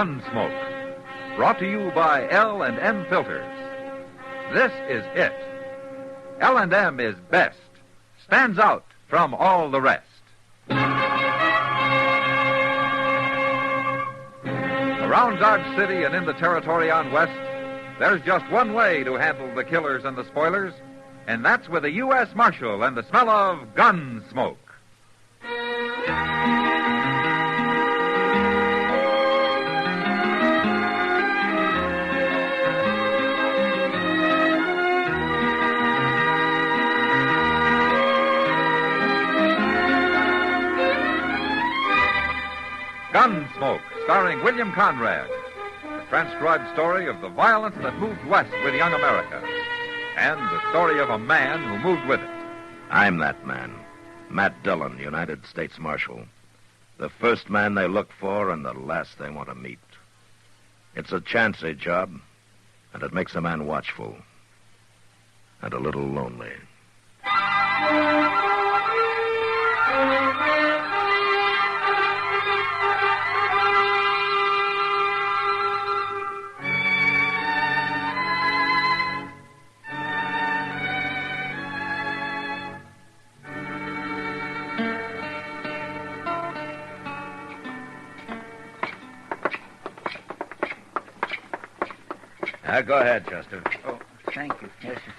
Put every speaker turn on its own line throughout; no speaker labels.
Gunsmoke. Brought to you by L&M Filters. This is it. L&M is best. Stands out from all the rest. Around Dodge City and in the territory on West, there's just one way to handle the killers and the spoilers, and that's with a U.S. Marshal and the smell of gun smoke. Gunsmoke, starring William Conrad. The transcribed story of the violence that moved west with young America. And the story of a man who moved with it.
I'm that man. Matt Dillon, United States Marshal. The first man they look for and the last they want to meet. It's a chancy job, and it makes a man watchful. And a little lonely. Go ahead, Chester.
Oh, thank you. Yes, sir.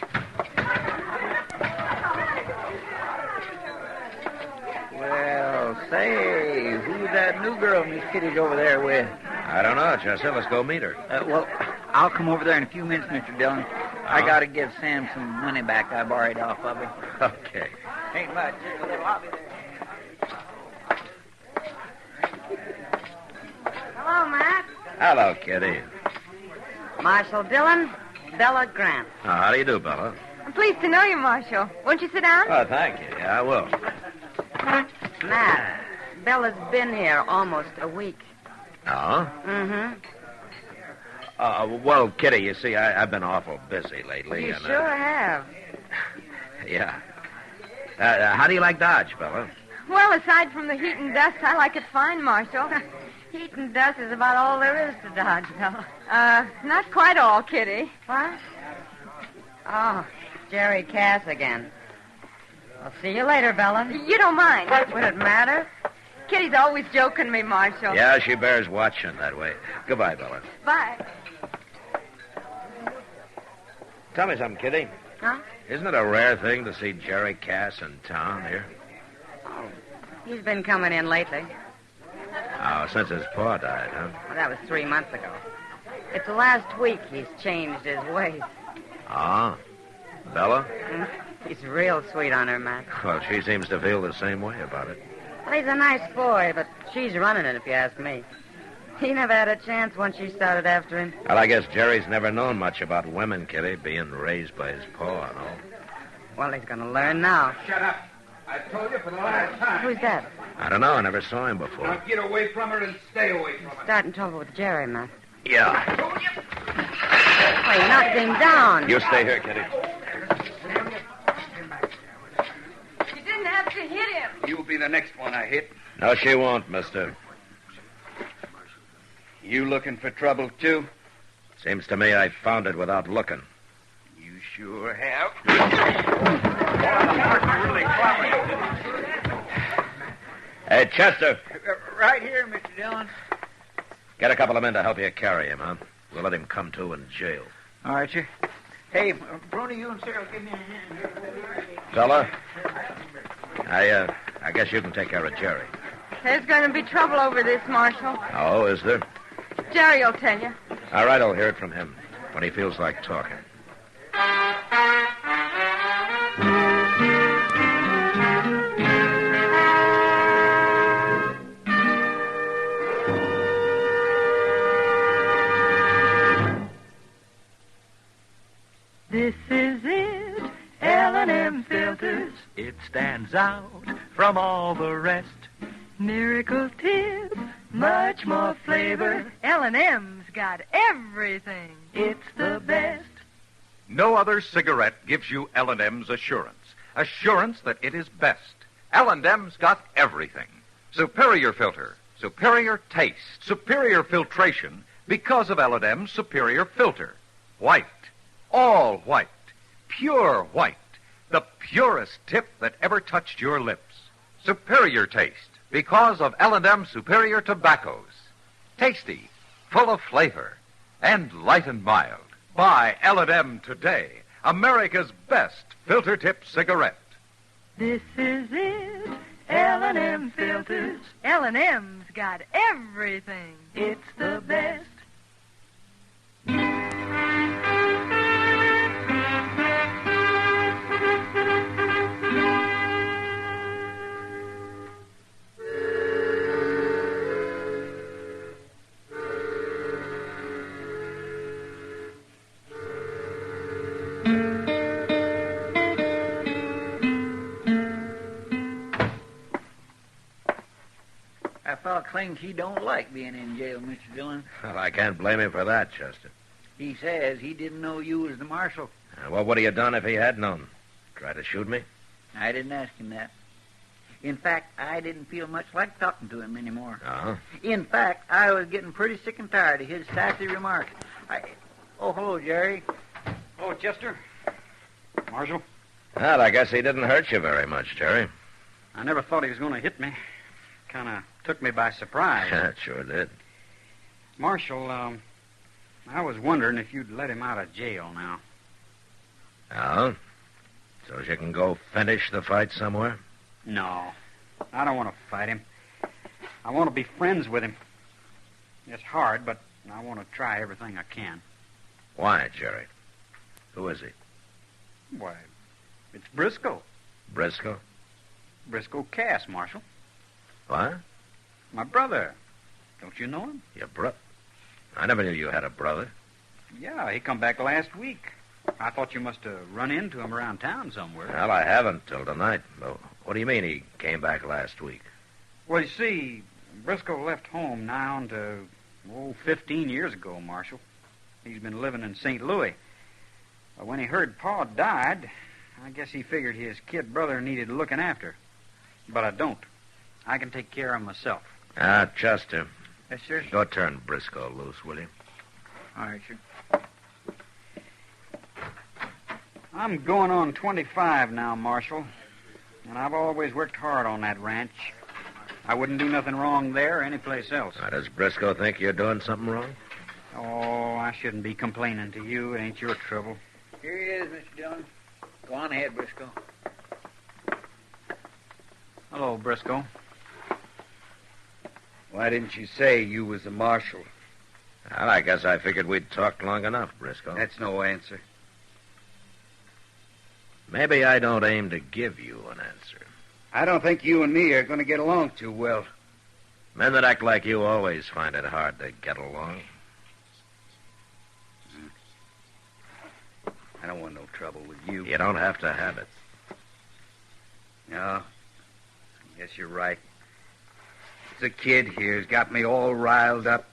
Well, say, who's that new girl Miss Kitty's over there with?
I don't know, Chester. Let's go meet her.
Well, I'll come over there in a few minutes, Mr. Dillon. I got to give Sam some money back I borrowed off of him.
Okay.
Ain't much. Just a little. I'll be there.
Hello, Matt.
Hello, Kitty.
Marshal Dillon, Bella Grant.
How do you do, Bella?
I'm pleased to know you, Marshal. Won't you sit down?
Oh, thank you. Yeah, I will.
Matt, Bella's been here almost a week.
Oh?
Mm-hmm.
Well, Kitty, you see, I've been awful busy lately.
You
and,
sure have.
Yeah. How do you like Dodge, Bella?
Well, aside from the heat and dust, I like it fine, Marshal.
Heat and dust is about all there is to Dodge, Bella.
Not quite all, Kitty.
What? Oh, Jerry Cass again. I'll see you later, Bella.
You don't mind.
Would it matter?
Kitty's always joking me, Marshal.
Yeah, she bears watching that way. Goodbye, Bella.
Bye.
Tell me something, Kitty.
Huh?
Isn't it a rare thing to see Jerry Cass in town here?
Oh, he's been coming in lately.
Oh, since his pa died, huh?
Well, that was 3 months ago. It's the last week he's changed his ways.
Ah, Bella?
He's real sweet on her, Matt.
Well, she seems to feel the same way about it.
Well, he's a nice boy, but she's running it, if you ask me. He never had a chance once she started after him.
Well, I guess Jerry's never known much about women, Kitty, being raised by his pa and all.
Well, he's going to learn now.
Shut up. I told you for the last time.
Who's that?
I don't know. I never saw him before.
Now get away from her and stay away from her.
Starting trouble with Jerry, Matt.
Yeah.
Well, you knocked him down.
You stay here, Kitty.
You didn't have to hit him.
You'll be the next one I hit.
No, she won't, mister.
You looking for trouble, too?
Seems to me I found it without looking.
You sure have.
Hey, Chester.
Right here, Mr. Dillon.
Get a couple of men to help you carry him, huh? We'll let him come to in jail.
All right, sir. Hey, Brony, you and Sarah, give me a hand here.
Fella, I guess you can take care of Jerry.
There's going to be trouble over this, Marshal.
Oh, is there?
Jerry will tell you.
All right, I'll hear it from him when he feels like talking.
This is it, L&M Filters. It stands out from all the rest. Miracle tip, much more flavor. L&M's got everything. It's the best.
No other cigarette gives you L&M's assurance. Assurance that it is best. L&M's got everything. Superior filter, superior taste,
Superior filtration because of L&M's superior filter. White. All white. Pure white. The purest tip that ever touched your lips.
superior taste because of L&M superior tobaccos. Tasty, full of flavor, and light and mild.
Buy L&M today, America's best filter tip cigarette.
This is it, L&M filters. L&M's got everything. It's the best.
That fellow claims he don't like being in jail, Mr. Dillon.
Well, I can't blame him for that, Chester.
He says he didn't know you was the marshal.
What would he have done if he had known? Try to shoot me?
I didn't ask him that. In fact, I didn't feel much like talking to him anymore.
Uh-huh.
In fact, I was getting pretty sick and tired of his sassy remarks. Oh, hello, Jerry.
Oh, Chester. Marshal.
Well, I guess he didn't hurt you very much, Jerry.
I never thought he was going to hit me. Kind of took me by surprise.
That sure did.
Marshal, I was wondering if you'd let him out of jail now.
Oh? So you can go finish the fight somewhere?
No, I don't want to fight him. I want to be friends with him. It's hard, but I want to try everything I can.
Why, Jerry? Who is he?
Why, it's Briscoe.
Briscoe?
Briscoe Cass, Marshal.
What?
My brother. Don't you know him?
Your brother? I never knew you had a brother.
Yeah, he come back last week. I thought you must have run into him around town somewhere.
Well, I haven't till tonight. Well, what do you mean he came back last week?
Well, you see, Briscoe left home now on to, 15 years ago, Marshal. He's been living in St. Louis. But when he heard Pa died, I guess he figured his kid brother needed looking after. But I don't. I can take care of myself.
Chester.
Yes, sir.
Go turn Briscoe loose, will you?
All right, sir.
I'm going on 25 now, Marshal. And I've always worked hard on that ranch. I wouldn't do nothing wrong there or anyplace else.
Does Briscoe think you're doing something wrong?
Oh, I shouldn't be complaining to you. It ain't your trouble.
Here he is, Mr. Dillon. Go on ahead, Briscoe.
Hello, Briscoe.
Why didn't you say you was a marshal?
Well, I guess I figured we'd talked long enough, Briscoe.
That's no answer.
Maybe I don't aim to give you an answer.
I don't think you and me are going to get along too well.
Men that act like you always find it hard to get along.
I don't want no trouble with you.
You don't have to have it.
No. I guess you're right. This kid here's got me all riled up.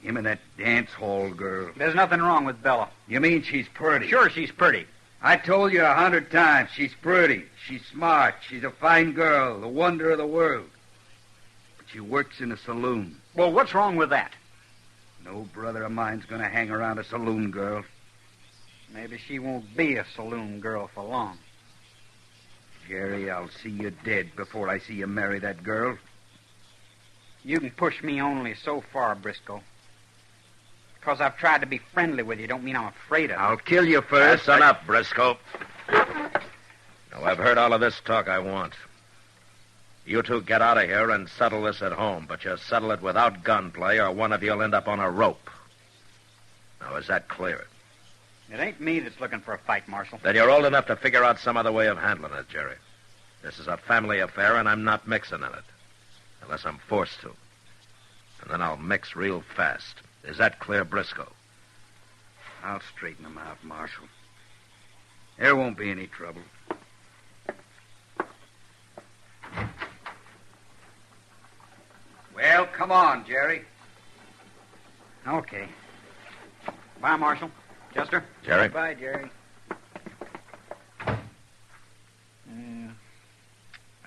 Him and that dance hall girl.
There's nothing wrong with Bella.
You mean she's pretty?
Sure, she's pretty.
I told you 100 times she's pretty. She's smart. She's a fine girl, the wonder of the world. But she works in a saloon.
Well, what's wrong with that?
No brother of mine's going to hang around a saloon girl.
Maybe she won't be a saloon girl for long.
Jerry, I'll see you dead before I see you marry that girl.
You can push me only so far, Briscoe. Because I've tried to be friendly with you don't mean I'm afraid of you.
I'll kill you first.
Listen up, Briscoe. Now, I've heard all of this talk I want. You two get out of here and settle this at home, but you settle it without gunplay or one of you'll end up on a rope. Now, is that clear?
It ain't me that's looking for a fight, Marshal.
Then you're old enough to figure out some other way of handling it, Jerry. This is a family affair, and I'm not mixing in it. Unless I'm forced to. And then I'll mix real fast. Is that clear, Briscoe?
I'll straighten them out, Marshal. There won't be any trouble. Well, come on, Jerry.
Okay. Bye, Marshal. Chester?
Jerry?
Bye, Jerry.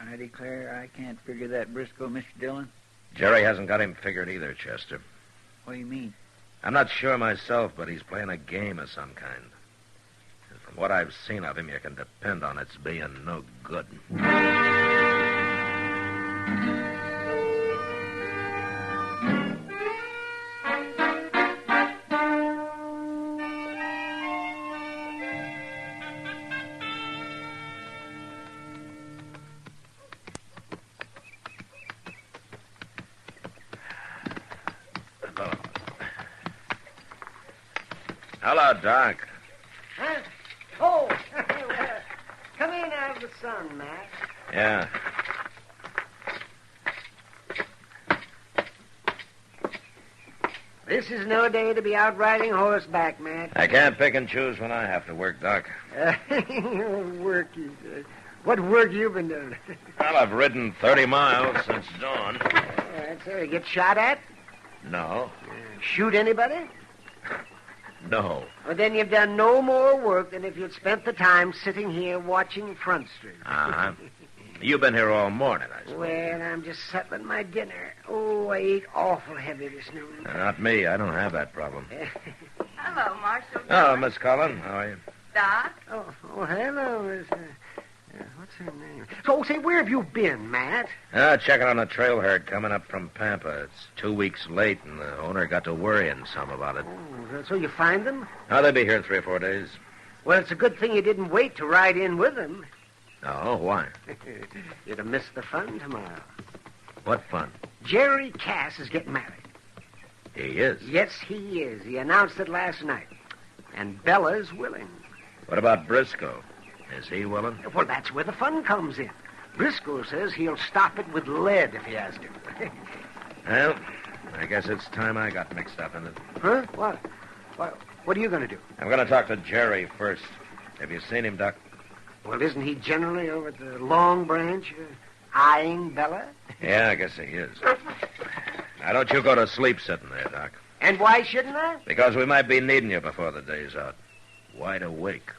I declare I can't figure that Briscoe, Mr. Dillon.
Jerry hasn't got him figured either, Chester.
What do you mean?
I'm not sure myself, but he's playing a game of some kind. And from what I've seen of him, you can depend on its being no good. Hello, Doc.
Huh? Oh, come in out of the sun, Matt.
Yeah.
This is no day to be out riding horseback, Matt.
I can't pick and choose when I have to work, Doc.
Work, you said. What work you been doing?
Well, I've ridden 30 miles since dawn.
That's it. Get shot at?
No.
Shoot anybody?
No.
Well, then you've done no more work than if you'd spent the time sitting here watching Front Street.
Uh-huh. You've been here all morning, I suppose.
Well, I'm just settling my dinner. Oh, I ate awful heavy this noon.
Not me. I don't have that problem.
Hello, Marshal.
Oh, Miss Cullen. How are you?
Doc?
Oh, hello, Miss... what's her name? So, say, where have you been, Matt?
Checking on the trail herd coming up from Pampa. It's 2 weeks late, and the owner got to worrying some about it.
Oh, so you find them?
Oh, they'll be here in 3 or 4 days.
Well, it's a good thing you didn't wait to ride in with them.
Oh, why?
You'd have missed the fun tomorrow.
What fun?
Jerry Cass is getting married.
He is?
Yes, he is. He announced it last night. And Bella's willing.
What about Briscoe? Is he willing?
Well, that's where the fun comes in. Briscoe says he'll stop it with lead if he has to.
Well, I guess it's time I got mixed up in it.
Huh? What are you going to do?
I'm going to talk to Jerry first. Have you seen him, Doc?
Well, isn't he generally over at the Long Branch eyeing Bella?
Yeah, I guess he is. Now, don't you go to sleep sitting there, Doc.
And why shouldn't I?
Because we might be needing you before the day's out. Wide awake.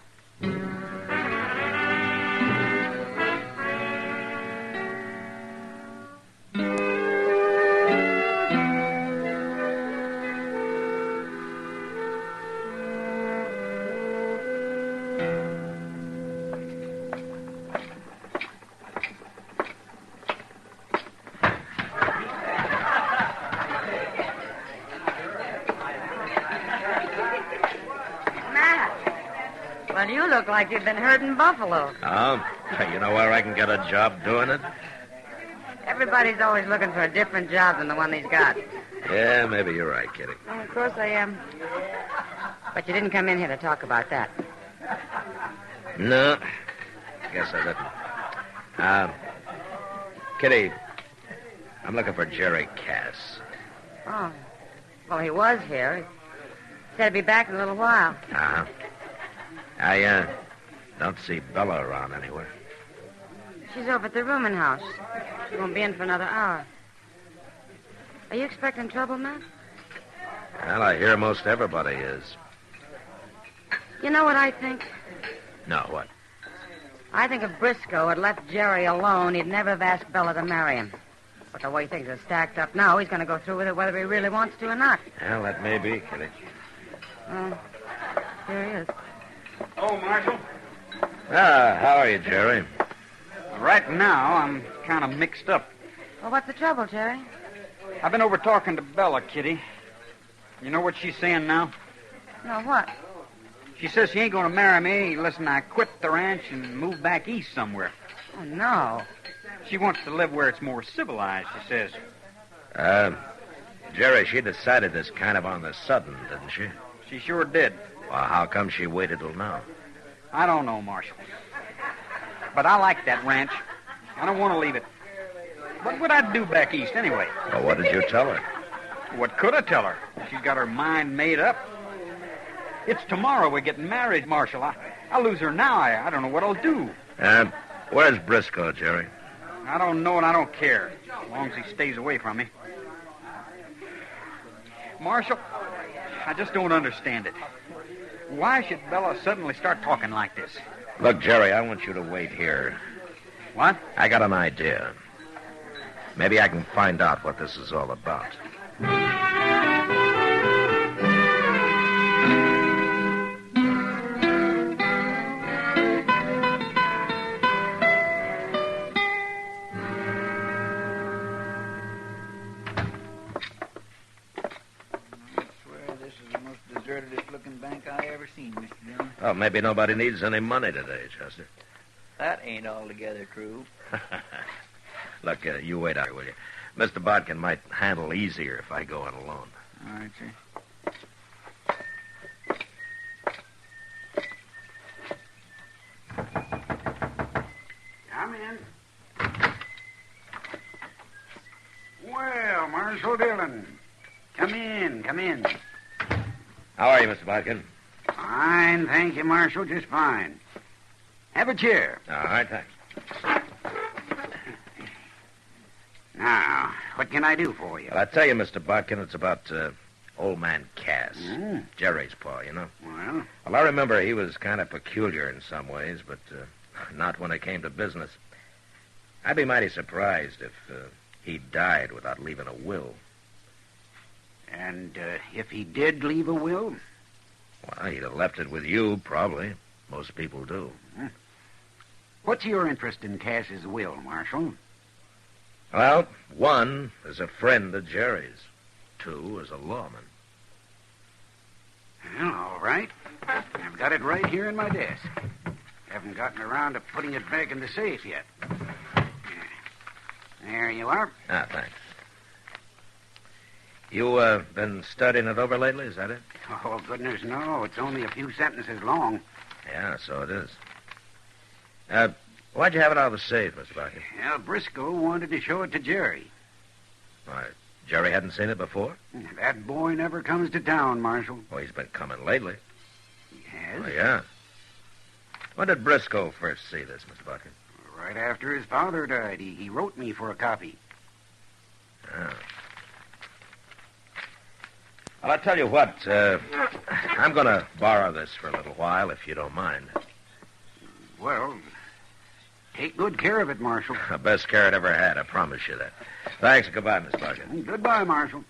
Well, you look like you've been herding buffalo.
Oh? You know where I can get a job doing it?
Everybody's always looking for a different job than the one he's got.
Yeah, maybe you're right, Kitty.
Well, of course I am. But you didn't come in here to talk about that.
No, guess I didn't. Kitty, I'm looking for Jerry Cass.
Oh. Well, he was here. He said he'd be back in a little while.
Uh-huh. I don't see Bella around anywhere.
She's over at the rooming house. She won't be in for another hour. Are you expecting trouble, Matt?
Well, I hear most everybody is.
You know what I think?
No, what?
I think if Briscoe had left Jerry alone, he'd never have asked Bella to marry him. But the way things are stacked up now, he's going to go through with it whether he really wants to or not.
Well, that may be, Kitty.
Here he is.
Oh, Marshal.
How are you, Jerry?
Right now, I'm kind of mixed up.
Well, what's the trouble, Jerry?
I've been over talking to Bella, Kitty. You know what she's saying now?
No, what?
She says she ain't going to marry me unless I quit the ranch and move back east somewhere.
Oh, no.
She wants to live where it's more civilized, she says.
Jerry, she decided this kind of on the sudden, didn't she?
She sure did.
Well, how come she waited till now?
I don't know, Marshal. But I like that ranch. I don't want to leave it. What would I do back east anyway?
Well, what did you tell her?
What could I tell her? She's got her mind made up. It's tomorrow we're getting married, Marshal. I'll lose her now. I don't know what I'll do.
Where's Briscoe, Jerry?
I don't know and I don't care, as long as he stays away from me. Marshal, I just don't understand it. Why should Bella suddenly start talking like this?
Look, Jerry, I want you to wait here.
What?
I got an idea. Maybe I can find out what this is all about.
Looking bank I ever seen, Mr. Dillon.
Oh, maybe nobody needs any money today, Chester.
That ain't altogether true.
Look, you wait out here, will you? Mr. Bodkin might handle easier if I go in alone.
All right, sir.
Come in. Well, Marshal Dillon. Come in, come in.
How are you, Mr. Bodkin?
Fine, thank you, Marshal, just fine. Have a chair.
All right, thanks.
Now, what can I do for you?
Well, I tell you, Mr. Bodkin, it's about old man Cass.
Mm.
Jerry's pa, you know.
Well,
Well, I remember he was kind of peculiar in some ways, but not when it came to business. I'd be mighty surprised if he died without leaving a will.
and if he did leave a will?
Well, he'd have left it with you, probably. Most people do.
What's your interest in Cass's will, Marshal?
Well, one is a friend of Jerry's. Two is a lawman.
Well, all right. I've got it right here in my desk. Haven't gotten around to putting it back in the safe yet. There you are.
Ah, thanks. You been studying it over lately, is that it?
Oh, goodness, no. It's only a few sentences long.
Yeah, so it is. Why'd you have it out of the safe, Mr. Barker?
Well, Briscoe wanted to show it to Jerry.
Why, Jerry hadn't seen it before?
That boy never comes to town, Marshal.
Well, he's been coming lately.
He has?
Oh, yeah. When did Briscoe first see this, Mr. Barker?
Right after his father died. He wrote me for a copy.
Yeah. Well, I'll tell you what. I'm going to borrow this for a little while, if you don't mind.
Well, take good care of it, Marshal.
The best care it ever had, I promise you that. Thanks, and goodbye, Miss Barker.
Goodbye, Marshal.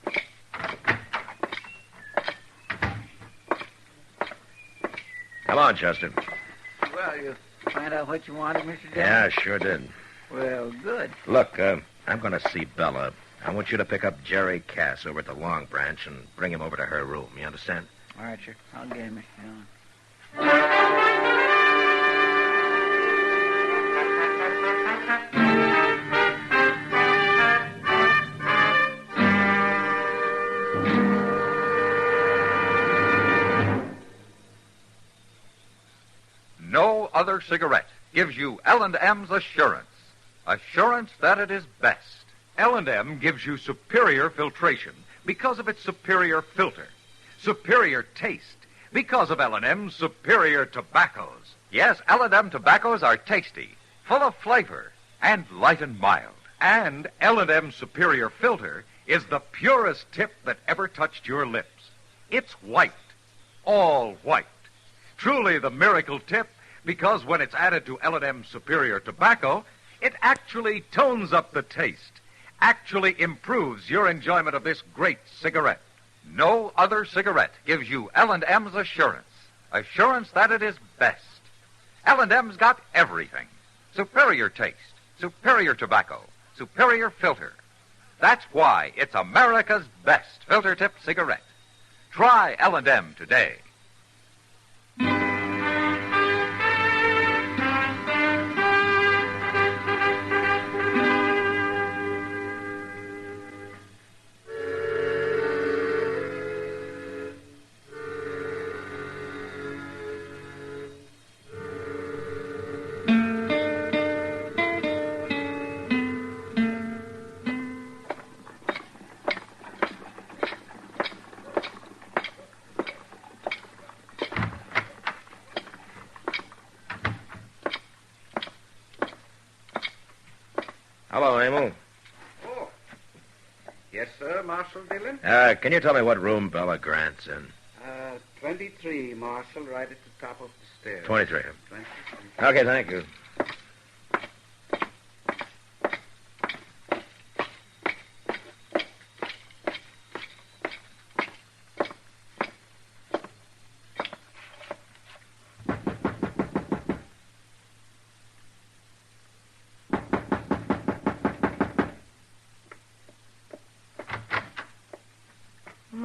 Come on, Chester.
Well, you find out what you wanted, Mr. Dillon?
Yeah, I sure did.
Well, good.
Look, I'm going to see Bella. I want you to pick up Jerry Cass over at the Long Branch and bring him over to her room. You understand?
All right, sir. I'll get him, Mr. Dillon.
No other cigarette gives you L&M's assurance. Assurance that it is best.
L&M gives you superior filtration because of its superior filter. Superior taste because of L&M's superior tobaccos.
Yes, L&M tobaccos are tasty, full of flavor, and light and mild.
And L&M's superior filter is the purest tip that ever touched your lips. It's white. All white. Truly the miracle tip, because when it's added to L&M's superior tobacco, it actually tones up the taste, actually improves your enjoyment of this great cigarette.
No other cigarette gives you L&M's assurance. Assurance that it is best. L&M's got everything. Superior taste, superior tobacco, superior filter. That's why it's America's best filter tip cigarette. Try L&M today.
Hello, Emil.
Oh. Yes, sir, Marshal Dillon?
Can you tell me what room Bella Grant's in?
23, Marshal, right at the top of the stairs.
23.
23.
Okay, thank you.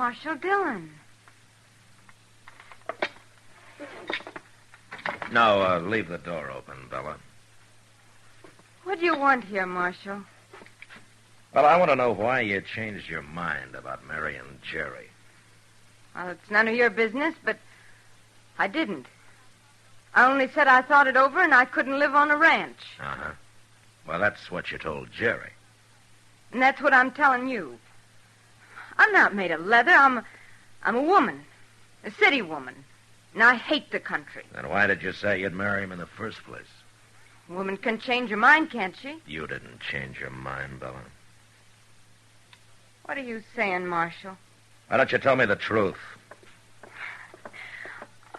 Marshal Dillon.
No, leave the door open, Bella.
What do you want here, Marshal?
Well, I want to know why you changed your mind about marrying Jerry.
Well, it's none of your business, but I didn't. I only said I thought it over and I couldn't live on a ranch.
Uh-huh. Well, that's what you told Jerry.
And that's what I'm telling you. I'm not made of leather. I'm a woman. A city woman. And I hate the country.
Then why did you say you'd marry him in the first place?
A woman can change her mind, can't she?
You didn't change your mind, Bella.
What are you saying, Marshal?
Why don't you tell me the truth?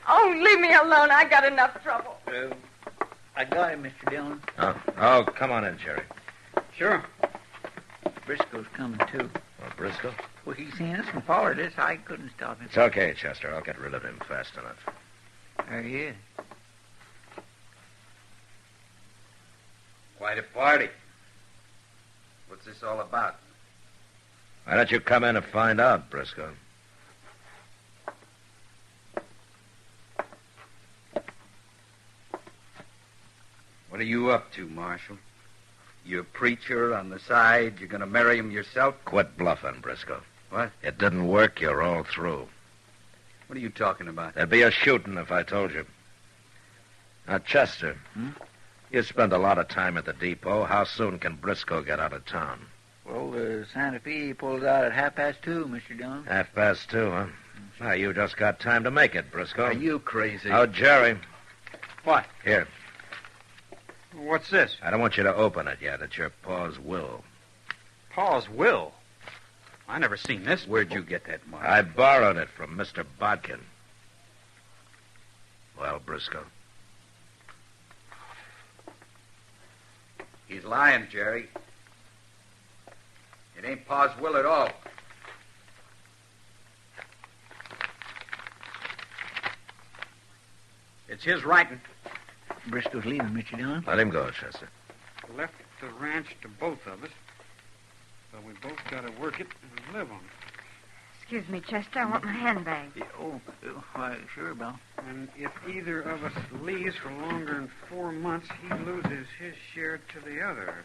Oh, leave me alone. I got enough trouble.
I got him, Mr. Dillon.
Oh, come on in, Jerry.
Sure. Briscoe's coming, too.
Oh, Briscoe?
Well, he seen us and followed us. I couldn't stop him.
It's okay, Chester. I'll get rid of him fast enough.
There he is.
Quite a party. What's this all about?
Why don't you come in and find out, Briscoe?
What are you up to, Marshal? You a preacher on the side? You're going to marry him yourself?
Quit bluffing, Briscoe.
What?
It didn't work. You're all through.
What are you talking about?
There'd be a shooting if I told you. Now, Chester, you spend a lot of time at the depot. How soon can Briscoe get out of town?
Well, the Santa Fe pulls out at 2:30, Mr. Dillon.
2:30, huh? Now, you just got time to make it, Briscoe.
Are you crazy?
Oh, Jerry.
What?
Here.
What's this?
I don't want you to open it yet. It's your pa's will.
Pa's will? I never seen this.
Where'd you get that, Marshal?
I borrowed it from Mr. Bodkin. Well, Briscoe.
He's lying, Jerry. It ain't Pa's will at all.
It's his writing.
Briscoe's leaving, Mr. Dillon.
Let him go, Chester.
Left the ranch to both of us. So we both got to work it and live on it.
Excuse me, Chester. I want my handbag.
Why, sure, Bill.
And if either of us leaves for longer than 4 months, he loses his share to the other.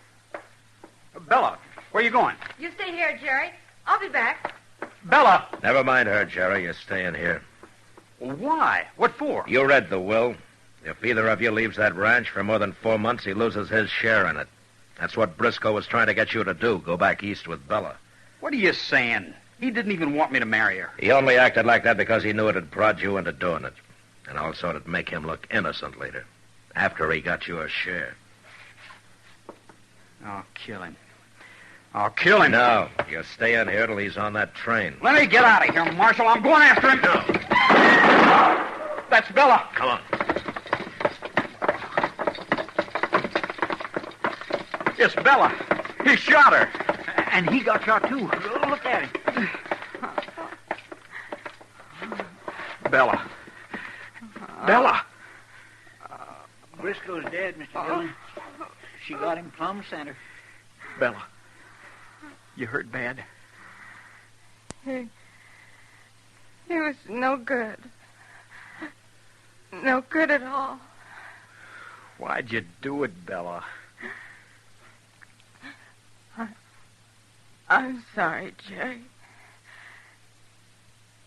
Bella, where you going?
You stay here, Jerry. I'll be back.
Bella!
Never mind her, Jerry. You're staying here.
Well, why? What for?
You read the will. If either of you leaves that ranch for more than 4 months, he loses his share in it. That's what Briscoe was trying to get you to do, go back east with Bella.
What are you saying? He didn't even want me to marry her.
He only acted like that because he knew it'd prod you into doing it. And also it'd make him look innocent later, after he got your share.
I'll kill him. I'll kill him.
No, you stay in here till he's on that train.
Let me get out of here, Marshal. I'm going after him.
No.
That's Bella.
Come on.
It's Bella. He shot her.
And he got shot, too. Look at him.
Bella. Bella.
Briscoe's dead, Mr. Dillon. She got him plumb center.
Bella. You hurt bad?
He was no good. No good at all.
Why'd you do it, Bella?
I'm sorry, Jerry.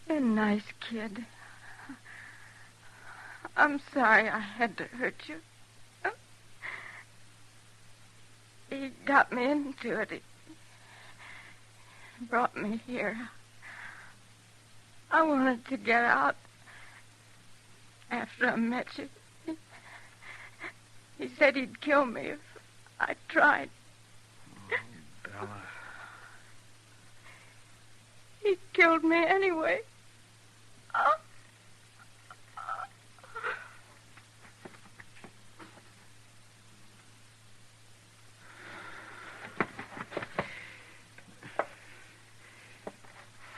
You're a nice kid. I'm sorry I had to hurt you. He got me into it. He brought me here. I wanted to get out after I met you. He said he'd kill me if I tried.
Oh, Bella.
He killed me anyway.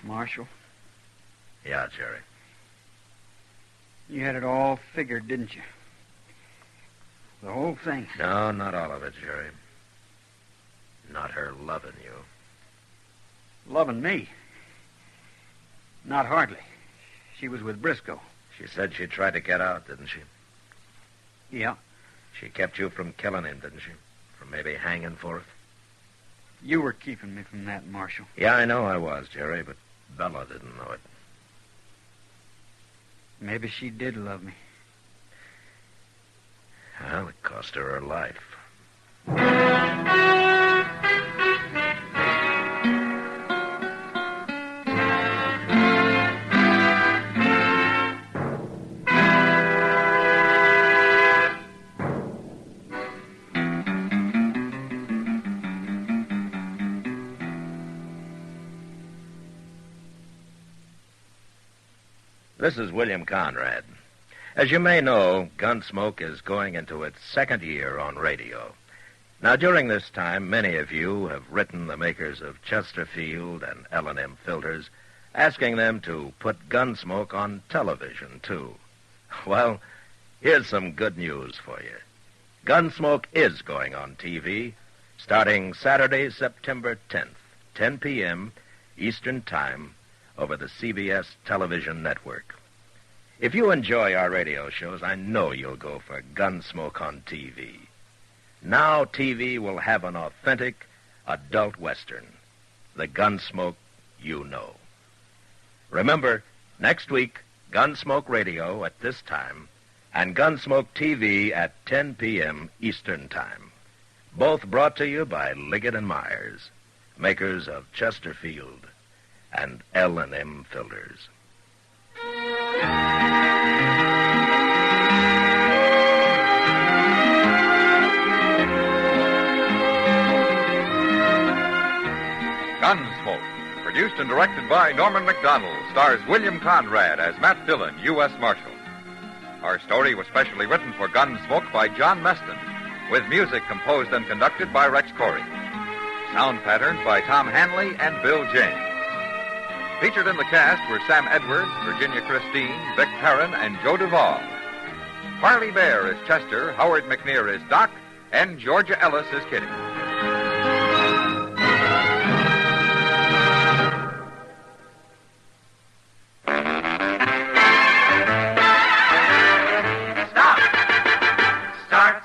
Marshal,
Yeah, Jerry.
you had it all figured, didn't you? The whole thing.
No, not all of it, Jerry. Not her loving you.
Loving me. Not hardly. She was with Briscoe.
She said she tried to get out, didn't she?
Yeah.
She kept you from killing him, didn't she? From maybe hanging for it?
You were keeping me from that, Marshal.
Yeah, I know I was, Jerry, but Bella didn't know it.
Maybe she did love me.
Well, it cost her life. This is William Conrad. As you may know, Gunsmoke is going into its second year on radio. Now, during this time, many of you have written the makers of Chesterfield and L&M filters, asking them to put Gunsmoke on television, too. Well, here's some good news for you. Gunsmoke is going on TV, starting Saturday, September 10th, 10 p.m. Eastern Time, over the CBS television network. If you enjoy our radio shows, I know you'll go for Gunsmoke on TV. Now TV will have an authentic adult Western, the Gunsmoke you know. Remember, next week, Gunsmoke Radio at this time, and Gunsmoke TV at 10 p.m. Eastern Time. Both brought to you by Liggett & Myers, makers of Chesterfield and L&M filters.
Gunsmoke, produced and directed by Norman McDonald, stars William Conrad as Matt Dillon, U.S. Marshal. Our story was specially written for Gunsmoke by John Meston, with music composed and conducted by Rex Corey. Sound patterns by Tom Hanley and Bill James. Featured in the cast were Sam Edwards, Virginia Christine, Vic Perrin, and Joe Duvall. Farley Bear is Chester, Howard McNear is Doc, and Georgia Ellis is Kitty.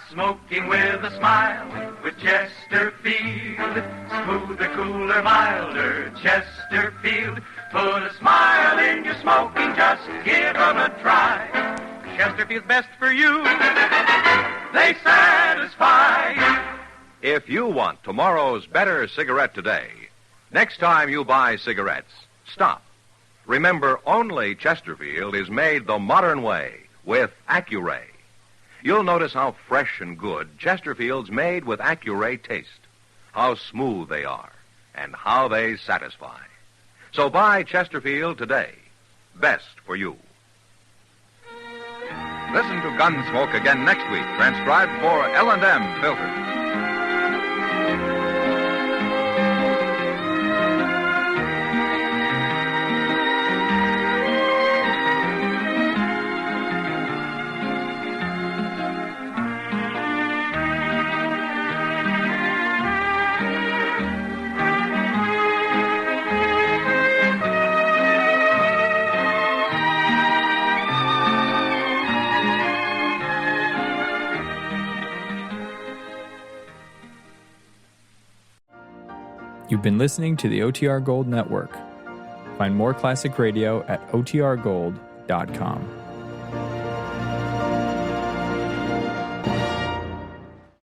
Smoking with a smile, with Chesterfield. Smoother, cooler, milder, Chesterfield. Put a smile in your smoking, just give 'em a try. Chesterfield's best for you. They satisfy.
If you want tomorrow's better cigarette today, next time you buy cigarettes, stop. Remember, only Chesterfield is made the modern way with Accuray. You'll notice how fresh and good Chesterfield's made with Accuray taste, how smooth they are, and how they satisfy. So buy Chesterfield today. Best for you.
Listen to Gunsmoke again next week, transcribed for L&M filters.
You've been listening to the OTR Gold Network. Find more classic radio at otrgold.com.